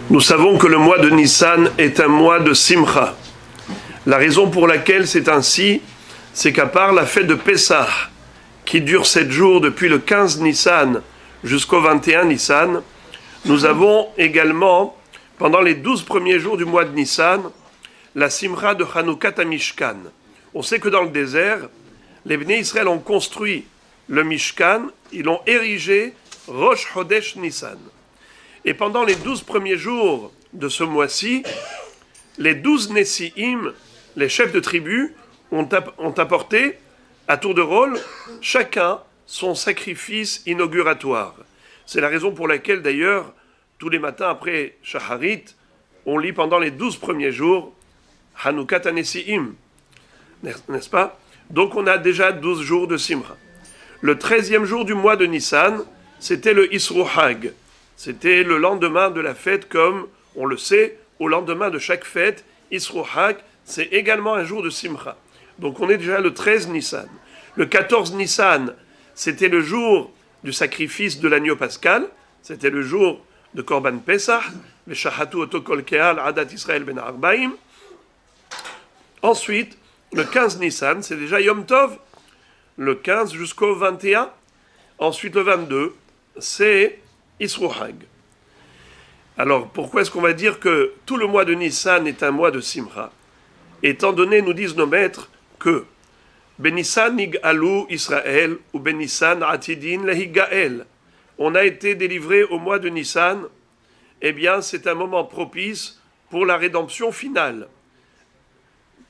Nous savons que le mois de Nissan est un mois de Simcha. La raison pour laquelle c'est ainsi, c'est qu'à part la fête de Pessah, qui dure 7 jours depuis le 15 Nissan jusqu'au 21 Nissan, nous avons également, pendant les 12 premiers jours du mois de Nissan, la Simcha de Hanoukat Mishkan. On sait que dans le désert, les Bnei Israël ont construit le Mishkan, ils l'ont érigé Rosh Chodesh Nissan. Et pendant les 12 premiers jours de ce mois-ci, les 12 Nessi'im, les chefs de tribu, ont apporté, à tour de rôle, chacun son sacrifice inauguratoire. C'est la raison pour laquelle, d'ailleurs, tous les matins après Shacharit, on lit pendant les 12 premiers jours Hanoukat Nessi'im, n'est-ce pas? Donc on a déjà 12 jours de Simcha. Le 13e jour du mois de Nissan, c'était le Isru Hag. C'était le lendemain de la fête, comme on le sait, au lendemain de chaque fête, Isru Hag, c'est également un jour de Simcha. Donc on est déjà le 13 Nissan. Le 14 Nissan, c'était le jour du sacrifice de l'agneau pascal, c'était le jour de Korban Pesach, le Shahatu Otokol Keal Adat Israël Ben Arbaim. Ensuite, le 15 Nissan, c'est déjà Yom Tov, le 15 jusqu'au 21. Ensuite, le 22, c'est Isru Hag. Alors, pourquoi est-ce qu'on va dire que tout le mois de Nissan est un mois de Simcha? Étant donné, nous disent nos maîtres, que Benissan Nig'alu Israël ou Benissan Atidin Lehigael. On a été délivré au mois de Nissan. Eh bien, c'est un moment propice pour la rédemption finale.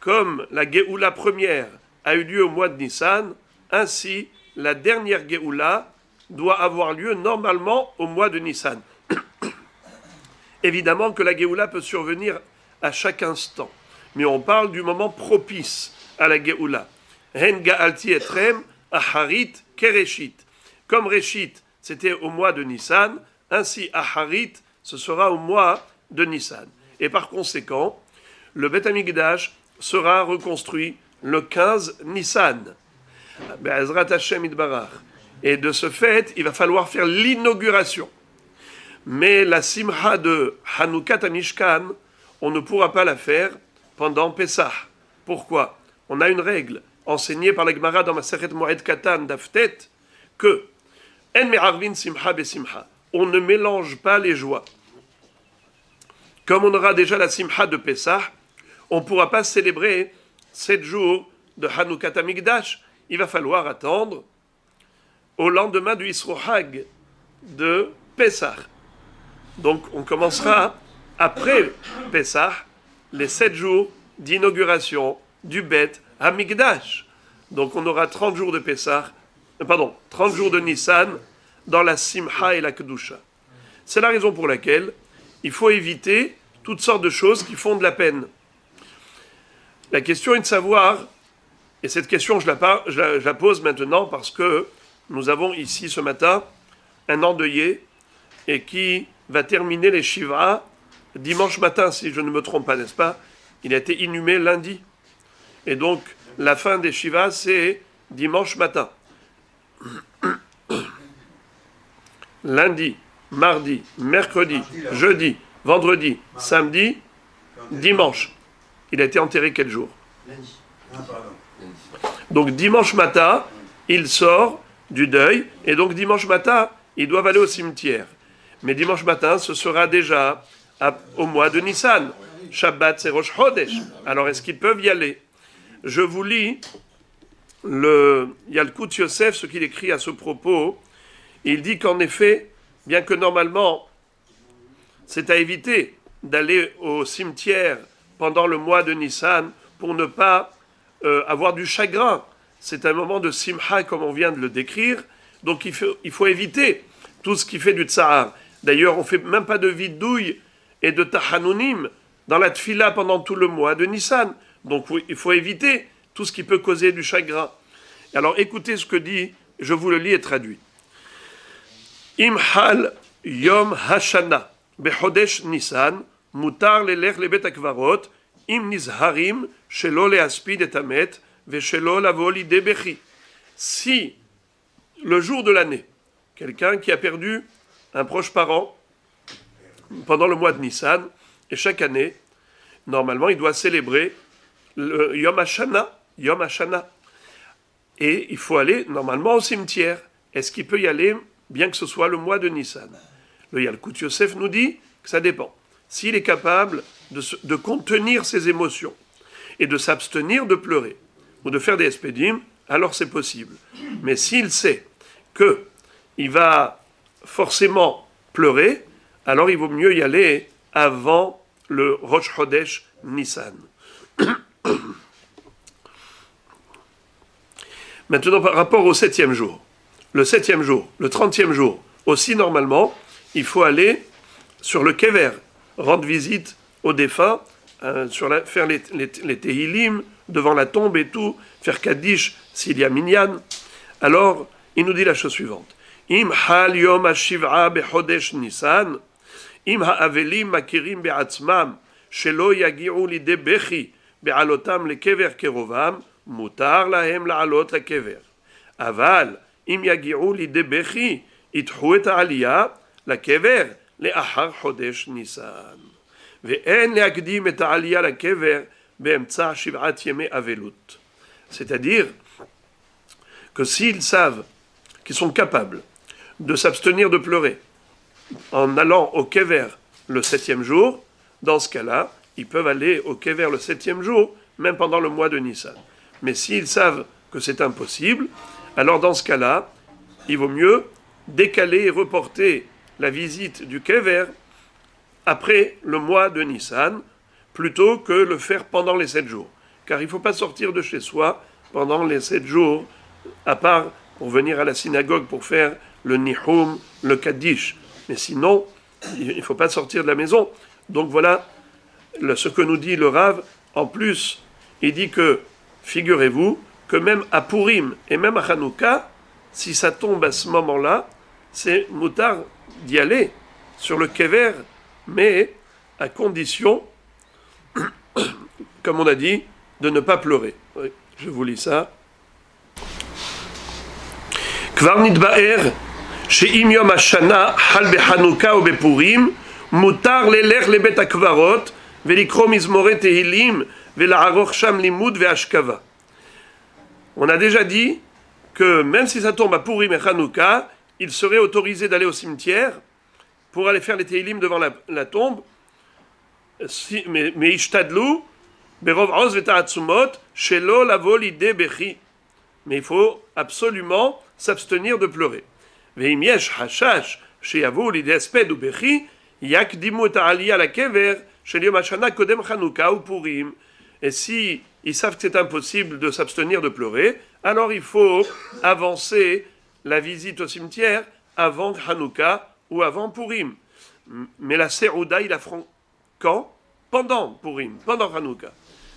Comme la Géoula première a eu lieu au mois de Nissan, ainsi la dernière Géoula doit avoir lieu normalement au mois de Nissan. Évidemment que la Géoula peut survenir à chaque instant, mais on parle du moment propice à la Géoula. Hen ga'alti etrem aharit kereshit. Comme Réchit, c'était au mois de Nissan, ainsi aharit, ce sera au mois de Nissan. Et par conséquent, le Beth Amikdash sera reconstruit le 15 Nissan. Be'ezrat Hashem Yitbarach. Et de ce fait, il va falloir faire l'inauguration. Mais la Simcha de Hanoukat Mishkan, on ne pourra pas la faire pendant Pessah. Pourquoi? On a une règle enseignée par la Gemara dans Masechet Moed Katan d'Aftet que En me'arvin simcha besimcha. On ne mélange pas les joies. Comme on aura déjà la Simcha de Pessah, on ne pourra pas célébrer 7 jours de Hanoukat Mikdash. Il va falloir attendre au lendemain du Isru Hag de Pessah. Donc on commencera après Pessah les 7 jours d'inauguration du Beth Hamikdash. Donc on aura 30 jours de Pessah, 30 jours de Nissan dans la Simcha et la Kedusha. C'est la raison pour laquelle il faut éviter toutes sortes de choses qui font de la peine. La question est de savoir, et cette question je la pose maintenant parce que nous avons ici ce matin un endeuillé et qui va terminer les Shiva dimanche matin, si je ne me trompe pas, n'est-ce pas? Il a été inhumé lundi. Et donc, la fin des Shiva, c'est dimanche matin. Lundi, mardi, mercredi, jeudi, vendredi, samedi, dimanche. Il a été enterré quel jour? Lundi. Donc, dimanche matin, il sort du deuil, et donc dimanche matin, ils doivent aller au cimetière. Mais dimanche matin, ce sera déjà au mois de Nissan. Shabbat, c'est Rosh Chodesh. Alors, est-ce qu'ils peuvent y aller? Je vous lis le Yalkut Yosef, ce qu'il écrit à ce propos. Il dit qu'en effet, bien que normalement, c'est à éviter d'aller au cimetière pendant le mois de Nissan pour ne pas avoir du chagrin. C'est un moment de simcha, comme on vient de le décrire. Donc il faut éviter tout ce qui fait du tsahar. D'ailleurs, on ne fait même pas de vidouille et de tahanunim dans la tfila pendant tout le mois de Nissan. Donc il faut éviter tout ce qui peut causer du chagrin. Alors écoutez ce que dit, je vous le lis et traduis. Imhal yom hashana bechodesh Nissan mutar lelech lebet akvarot im nizharim shelo leaspid et amet veshelo lavo lidei bechi. Si le jour de l'année, quelqu'un qui a perdu un proche parent pendant le mois de Nissan, et chaque année, normalement, il doit célébrer le Yom HaShana, et il faut aller normalement au cimetière. Est-ce qu'il peut y aller, bien que ce soit le mois de Nissan? Le Yalkut Yosef nous dit que ça dépend. S'il est capable de contenir ses émotions et de s'abstenir de pleurer ou de faire des espédim, alors c'est possible. Mais s'il sait qu'il va forcément pleurer, alors il vaut mieux y aller avant le Rosh Chodesh Nissan. Maintenant, par rapport au 7e jour. Le 7e jour, le 30e jour, aussi normalement, il faut aller sur le Kever, rendre visite aux défunts, faire les Tehilim devant la tombe et tout, faire Kaddish s'il y a Minyan. Alors, il nous dit la chose suivante. Im hal yom hashiv'a bechodesh Nisan, im ha'avelim makirim be'atzmam, shelo yagi'u lide bechi be'alotam lekever kerovam, mutar lahem la'alot lekever. Aval, im yagi'u lide bechi, itchu et ha'aliyah, lekever, le'achar chodesh Nisan. Ve'en le'akdim et ha'aliyah lekever, be'emtza shiv'at yeme avelut. C'est-à-dire que s'ils savent qu'ils sont capables de s'abstenir de pleurer en allant au Kever le 7e jour, dans ce cas-là, ils peuvent aller au Kever le 7e jour, même pendant le mois de Nissan. Mais s'ils savent que c'est impossible, alors dans ce cas-là, il vaut mieux décaler et reporter la visite du Kever après le mois de Nissan, plutôt que le faire pendant les 7 jours. Car il ne faut pas sortir de chez soi pendant les 7 jours, à part pour venir à la synagogue pour faire le Nihum, le Kaddish. Mais sinon, il ne faut pas sortir de la maison. Donc voilà ce que nous dit le Rav. En plus, il dit que, figurez-vous, que même à Purim et même à Hanouka, si ça tombe à ce moment-là, c'est moutard d'y aller sur le Kever, mais à condition, comme on a dit, de ne pas pleurer. Oui, je vous lis ça. Kvar nitba'er she'im yom hashana hal bechanuka ou bepurim mutar lelech lebet hakvarot velikro mizmoret tehilim vela'aroch sham limud ve'ashkava. On a déjà dit que même si ça tombe à Purim et Hanouka, il serait autorisé d'aller au cimetière pour aller faire les tehilim devant la tombe, mais ishtadlu berov oz veta'atzumot shelo lavo lide bechi. Mais il faut absolument s'abstenir de pleurer. Ve'im yesh hashash sheyavu lide esped ou bechi yakdimu et ha'aliyah lakever shel yom hashana kodem Hanouka ou Purim. Et si ils savent que c'est impossible de s'abstenir de pleurer, alors il faut avancer la visite au cimetière avant Hanouka ou avant Purim. Mais la Serouda, il la fera quand? Pendant Purim, pendant Hanouka.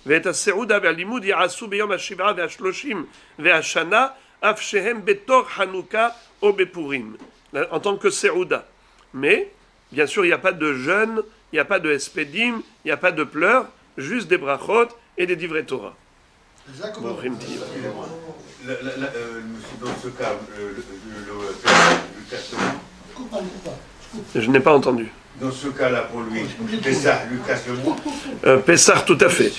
ואת הסעודה והלימוד יעשו ביום השבעה והשלושים והשנה אף שהם בתור חנוכה או בפורים, en tant que Serouda. Mais, bien sûr, il n'y a pas de jeûne, il n'y a pas de espédim, il n'y a pas de pleurs, juste des brachot et des divrei Torah. Dans ce cas, le testament. Je n'ai pas entendu. Dans ce cas-là, pour lui, Pessah, Lucas le mot. Pessah, tout à fait.